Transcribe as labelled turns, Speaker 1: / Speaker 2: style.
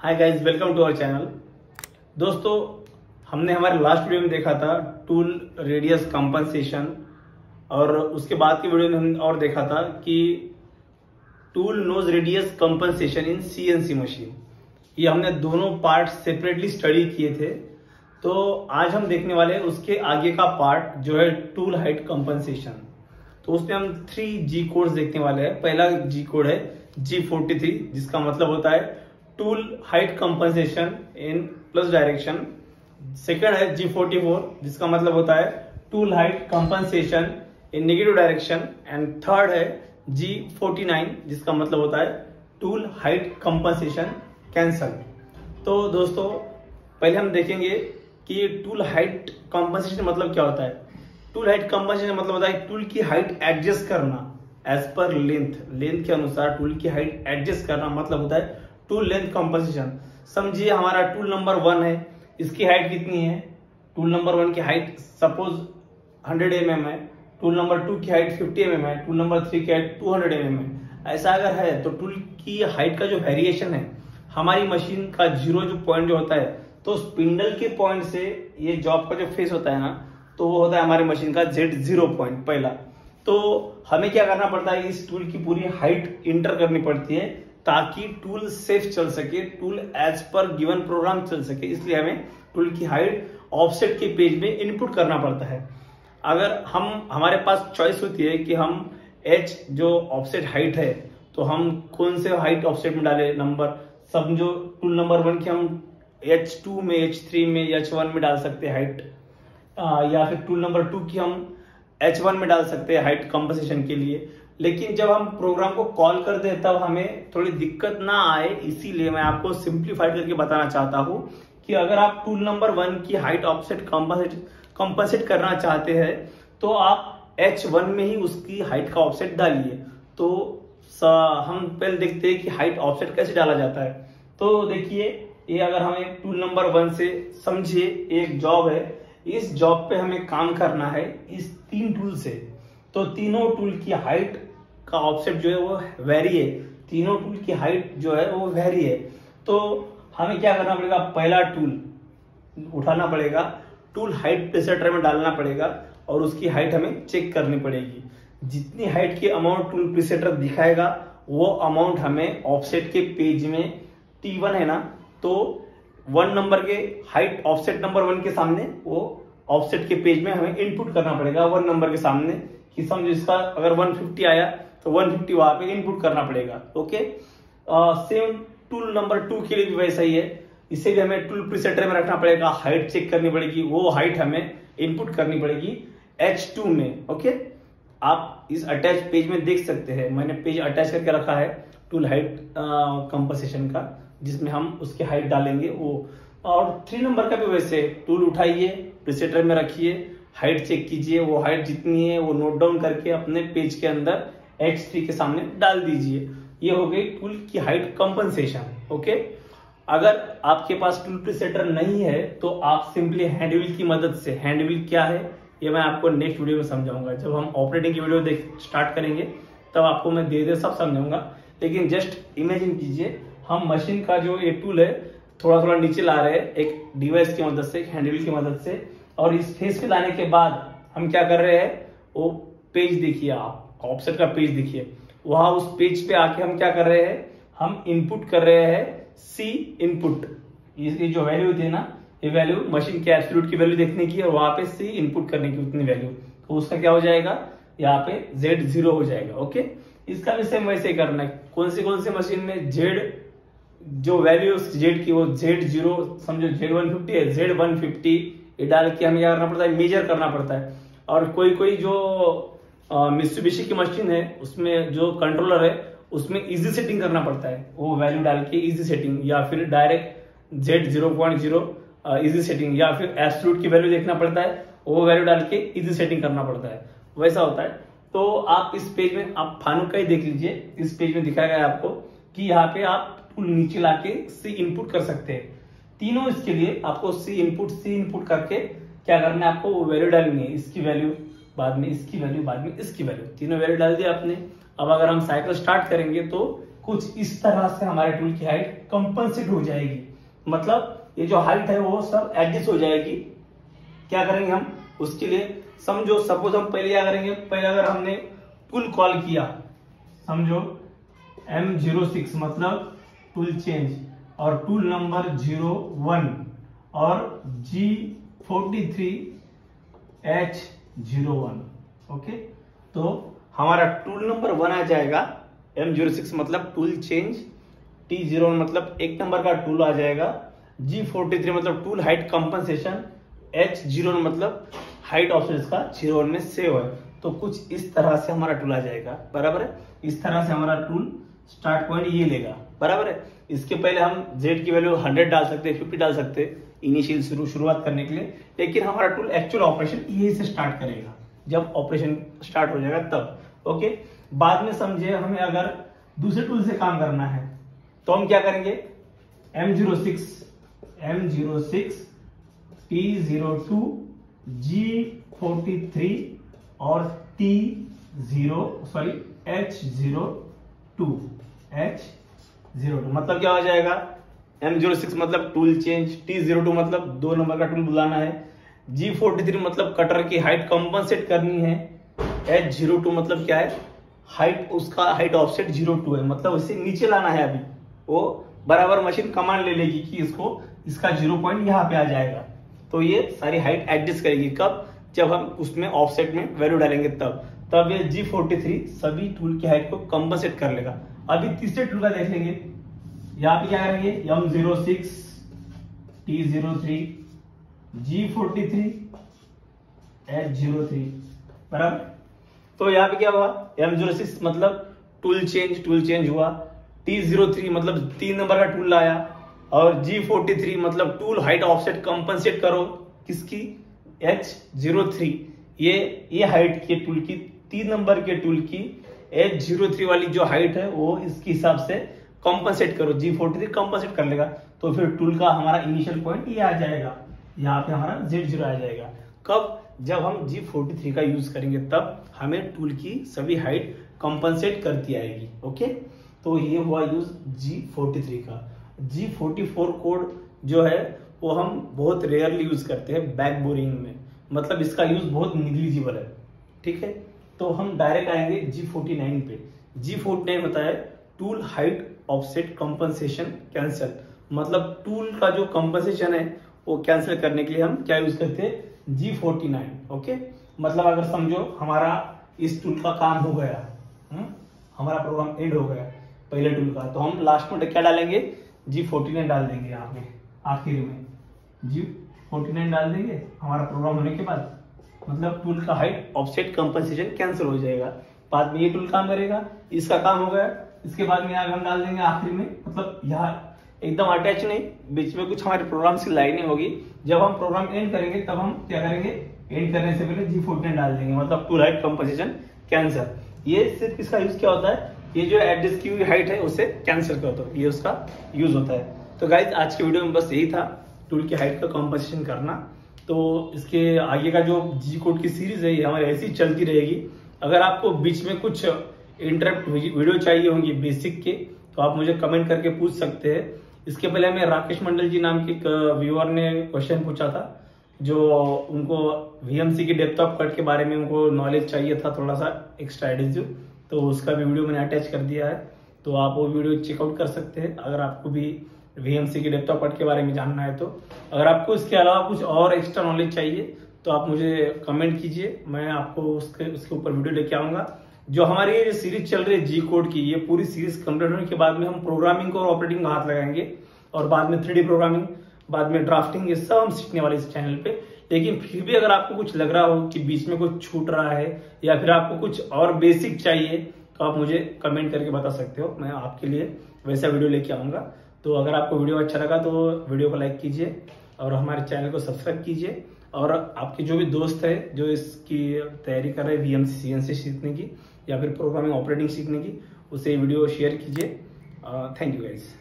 Speaker 1: Hi guys, welcome to our channel. दोस्तों, हमने हमारे लास्ट वीडियो में देखा था टूल रेडियस कंपनसेशन, और उसके बाद की वीडियो में हमने और देखा था कि टूल नोज रेडियस कंपनसेशन इन सीएनसी मशीन। ये हमने दोनों पार्ट सेपरेटली स्टडी किए थे। तो आज हम देखने वाले हैं उसके आगे का पार्ट जो है टूल हाइट कंपनसेशन। तो उसमें हम 3G कोड्स देखने वाले हैं। पहला G कोड है G43, जिसका मतलब होता है tool height compensation in plus direction. Second है G44, जिसका मतलब होता है tool height compensation in negative direction. And third है G49, जिसका मतलब होता है टूल हाइट कंपनसेशन कैंसल। तो दोस्तों, पहले हम देखेंगे कि टूल हाइट कंपनसेशन मतलब क्या होता है। टूल हाइट कंपनसेशन मतलब होता है टूल की हाइट एडजस्ट करना एज पर लेंथ के अनुसार टूल की हाइट एडजस्ट करना, मतलब होता है टूल लेंथ कंपनसेशन। समझिए हमारा टूल नंबर 1 है, इसकी हाइट कितनी है। टूल नंबर 1 की हाइट सपोज 100 mm है, टूल नंबर 2 की हाइट 50 mm है, टूल नंबर 3 की हाइट 200 mm है। ऐसा अगर है तो टूल की हाइट का जो वेरिएशन है, हमारी मशीन का जीरो जो पॉइंट जो होता है, तो स्पिंडल के पॉइंट से ये जॉब का जो फेस होता है ना, तो वो होता है हमारी मशीन का Z0 पॉइंट पहला। तो हमें क्या करना पड़ता है, इस टूल की पूरी हाइट इंटर करनी पड़ती है ताकि टूल सेफ चल सके, tool as per given program चल सके। इसलिए हमें टूल की हाइट ऑफसेट के पेज में इनपुट करना पड़ता है। अगर हमारे पास चॉइस होती है कि हम H जो ऑफसेट हाइट है, तो हम कौन से हाइट ऑफसेट में डाले नंबर। समझो टूल नंबर 1 की हम H2 में, H3 में, H1 में डाल सकते हैं हाइट, या फिर टूल नंबर 2 की हम H1 में डाल सकते हैं हाइट कंपनसेशन के लिए। लेकिन जब हम प्रोग्राम को कॉल कर दे तब हमें थोड़ी दिक्कत ना आए, इसीलिए मैं आपको सिंप्लीफाइड करके बताना चाहता हूं कि अगर आप टूल नंबर 1 की हाइट ऑफसेट कंपनसेट करना चाहते हैं तो आप H1 में ही उसकी हाइट का ऑफसेट डालिए। तो हम पहले देखते हैं कि हाइट ऑफसेट कैसे डाला जाता है। तो देखिए, ये अगर हमें टूल नंबर 1 से, समझिए एक जॉब है, इस जॉब पे हमें काम करना है इस 3 टूल से। तो तीनों टूल की हाइट का ऑफसेट जो है वो वेरी है, तीनों टूल की हाइट जो है वो वेरी है। तो हमें क्या करना पड़ेगा, पहला टूल उठाना पड़ेगा, टूल हाइट प्रीसेटर में डालना पड़ेगा और उसकी हाइट हमें चेक करनी पड़ेगी। जितनी हाइट की अमाउंट टूल प्रीसेटर दिखाएगा वो अमाउंट हमें ऑफसेट के पेज में T1 है ना, तो 1 नंबर के हाइट ऑफसेट नंबर 1 के सामने वो ऑफसेट के पेज में हमें इनपुट करना पड़ेगा 1 नंबर के सामने। कि समझो इसका अगर 150 आया तो 150 वहां पे इनपुट करना पड़ेगा। ओके, सेम टूल नंबर 2 के लिए भी वैसा ही है। इसे भी हमें टूल प्रीसेटर में रखना पड़ेगा, हाइट चेक करनी पड़ेगी, वो हाइट हमें इनपुट करनी पड़ेगी H2 में। ओके, आप इस अटैच पेज में देख सकते हैं, मैंने पेज अटैच करके रखा है टूल हाइट कंपनसेशन का, जिसमें हम उसकी हाइट डालेंगे वो। और 3 नंबर का भी वैसे, टूल उठाइए, प्रीसेटर में रखिए, हाइट चेक कीजिए, वो हाइट जितनी है वो नोट डाउन करके अपने पेज के अंदर H3 के सामने डाल दीजिए। ये हो गई टूल की हाइट कंपनसेशन। ओके, अगर आपके पास टूल प्रीसेटर नहीं है तो आप सिंपली हैंड व्हील की मदद से, हैंड व्हील क्या है ये मैं आपको नेक्स्ट वीडियो में समझाऊंगा। जब हम ऑपरेटिंग की वीडियो स्टार्ट करेंगे तब आपको मैं धीरे सब समझाऊंगा। लेकिन जस्ट इमेजिन कीजिए, हम मशीन का जो ये टूल है थोड़ा थोड़ा नीचे ला रहे हैं एक डिवाइस की मदद से, एक हैंडल की मदद से, और इस फेस पे लाने के बाद हम क्या कर रहे हैं, वो पेज देखिए, आप ऑफसेट का पेज देखिए, वहां उस पेज पे आके हम क्या कर रहे हैं, हम इनपुट कर रहे हैं C इनपुट। ये जो वैल्यू थी ना, ये वैल्यू मशीन के एब्सोल्यूट की वैल्यू देखने की, और वहां पे C इनपुट करने की उतनी वैल्यू, तो उसका क्या हो जाएगा, यहाँ पे Z0 हो जाएगा। ओके, इसका भी सेम वैसे ही करना है। कौन सी मशीन में Z जो वैल्यू Z की वो Z0, समझो Z150 है, Z150 ये डाल के हमें क्या करना पड़ता है, मेजर करना पड़ता है। और कोई जो मित्सुबिशी की मशीन है उसमें जो कंट्रोलर है उसमें इजी सेटिंग करना पड़ता है, वो वैल्यू डाल के इजी सेटिंग, या फिर डायरेक्ट Z0.0 इजी सेटिंग, या फिर एब्सोल्यूट की वैल्यू देखना पड़ता है, वो वैल्यू डाल के इजी सेटिंग करना पड़ता है, वैसा होता है। तो आप इस पेज में, आप फानुक का ही देख लीजिए, इस पेज में दिखाया गया है आपको कि यहाँ पे आप टूल नीचे लाके C इनपुट कर सकते हैं। तीनों इसके लिए आपको C इनपुट करके क्या करना है, आपको वो वैल्यू डालनी है, इसकी वैल्यू बाद में, इसकी वैल्यू बाद में, इसकी वैल्यू, तीनों वैल्यू डाल दिया आपने। अब अगर हम साइकिल स्टार्ट करेंगे तो कुछ इस तरह से हमारे टूल की हाइट कंपनसेट हो जाएगी। मतलब ये जो हाइट है वो सब एडजस्ट हो जाएगी। क्या करेंगे हम उसके लिए, समझो सपोज हम पहले क्या करेंगे, पहले अगर हमने टूल कॉल किया, समझो M06 मतलब टूल चेंज और टूल नंबर 01 और G43H01, ओके। तो हमारा टूल नंबर 1 आ जाएगा, M06 मतलब टूल चेंज, T01 मतलब एक नंबर का टूल आ जाएगा, G43 मतलब टूल हाइट कंपनसेशन, H01 मतलब हाइट ऑप्शन इसका 01 में सेव है। तो कुछ इस तरह से हमारा टूल आ जाएगा, बराबर है। इस तरह से हमारा टूल स्टार्ट पॉइंट ये लेगा, बराबर है। इसके पहले हम Z की वैल्यू 100 डाल सकते हैं, 50 डाल सकते हैं इनिशियल शुरुआत करने के लिए, लेकिन हमारा टूल एक्चुअल ऑपरेशन यही से स्टार्ट करेगा जब ऑपरेशन स्टार्ट हो जाएगा तब, ओके। बाद में समझे हमें अगर दूसरे टूल से काम करना है तो हम क्या करेंगे, M06 T02 G43 और H02 मतलब क्या हो जाएगा, M06 मतलब टूल चेंज, T02 मतलब 2 नंबर का टूल बुलाना है, G43 मतलब कटर की हाइट कंपनसेट करनी है, H02 मतलब क्या है, हाइट उसका हाइट ऑफसेट 02 है, मतलब उसे नीचे लाना है। अभी वो बराबर मशीन कमांड ले लेगी कि इसका 0 पॉइंट यहाँ पे आ जाएगा। तो ये सारी हाइट एडजस्ट करेगी कब, जब हम उसमें ऑफसेट में वैल्यू डालेंगे तब ये G43 सभी टूल की हाइट को कंपनसेट कर लेगा। अभी तीसरे टूल का देख लेंगे, यहाँ पे क्या करेंगे, M06 T03 G43 H03, बराबर। तो यहाँ पे क्या हुआ, M06 मतलब टूल चेंज हुआ, T03 मतलब 3 नंबर का टूल लाया, और G43 मतलब टूल हाइट ऑफसेट कंपनसेट करो किसकी, H03। ये हाइट के टूल की 3 नंबर के टूल की H03 वाली जो हाइट है वो इसके हिसाब से कंपनसेट करो, G43 कंपनसेट कर लेगा। तो फिर टूल का हमारा इनिशियल पॉइंट ये आ जाएगा, यहाँ पे हमारा Z0 आ जाएगा। कब, जब हम G43 का यूज करेंगे तब हमें टूल की सभी हाइट कंपनसेट करती आएगी, ओके। तो ये हुआ यूज G43 का। G44 कोड जो है वो हम बहुत रेयरली यूज करते हैं बैक बोरिंग में, मतलब इसका यूज बहुत निग्लिजिबल है, ठीक है। तो हम डायरेक्ट आएंगे G49 पे। G49 होता है tool height offset compensation cancel, मतलब टूल का जो कंपनसेशन है वो कैंसिल करने के लिए हम क्या यूज करते हैं, G49, ओके। मतलब अगर समझो हमारा इस टूल का काम हो गया, हमारा प्रोग्राम एंड हो गया पहले टूल का, तो हम लास्ट में क्या डालेंगे, G49 डाल देंगे। यहाँ पे आखिर में G49 डाल देंगे हमारा प्रोग्राम होने के बाद, मतलब टूल का हाइट ऑफसेट कंपनसेशन कैंसिल हो जाएगा। बाद में ये टूल काम करेगा, इसका काम हो गया, इसके बाद में हम डाल देंगे आखिर में, मतलब यहाँ एकदम अटैच नहीं, बीच में कुछ हमारे प्रोग्राम की लाइनें होगी। जब हम प्रोग्राम एंड करेंगे तब हम क्या करेंगे, एंड करने से पहले G49 डाल देंगे, मतलब टूल हाइट कंपनसेशन कैंसिल। ये सिर्फ इसका यूज क्या होता है, ये जो एडजस्ट की हुई हाइट है उसे कैंसिल कर दो, ये उसका यूज होता है। तो गाइज आज के वीडियो में बस यही था, टूल की हाइट का कंपनसेशन करना। तो इसके आगे का जो जी कोड की सीरीज है ये हमारी ऐसी चलती रहेगी। अगर आपको बीच में कुछ इंटरप्ट वीडियो चाहिए होंगी बेसिक के, तो आप मुझे कमेंट करके पूछ सकते हैं। इसके पहले हमें राकेश मंडल जी नाम के एक व्यूअर ने क्वेश्चन पूछा था, जो उनको VMC की डेप्थ ऑफ कट के बारे में उनको नॉलेज चाहिए था, थोड़ा सा एक्स्ट्रा एडिटिव, तो उसका भी वीडियो मैंने अटैच कर दिया है, तो आप वो वीडियो चेकआउट कर सकते हैं अगर आपको भी VMC की डेप्थ ऑफ कट के बारे में जानना है। तो अगर आपको इसके अलावा कुछ और एक्स्ट्रा नॉलेज चाहिए तो आप मुझे कमेंट कीजिए, मैं आपको उसके ऊपर वीडियो लेके आऊंगा। जो हमारी ये सीरीज चल रही है जी कोड की, ये पूरी सीरीज कंप्लीट होने के बाद में हम प्रोग्रामिंग और ऑपरेटिंग हाथ लगाएंगे, और बाद में 3D प्रोग्रामिंग, बाद में ड्राफ्टिंग, ये सब हम सीखने वाले इस चैनल पे। लेकिन फिर भी अगर आपको कुछ लग रहा हो कि बीच में कुछ छूट रहा है या फिर आपको कुछ और बेसिक चाहिए, तो आप मुझे कमेंट करके बता सकते हो, मैं आपके लिए वैसा वीडियो लेके आऊंगा। तो अगर आपको वीडियो अच्छा लगा तो वीडियो को लाइक कीजिए और हमारे चैनल को सब्सक्राइब कीजिए, और आपके जो भी दोस्त है जो इसकी तैयारी कर रहे हैं VMC CNC सीखने की या फिर प्रोग्रामिंग ऑपरेटिंग सीखने की, उसे वीडियो शेयर कीजिए। Thank you guys.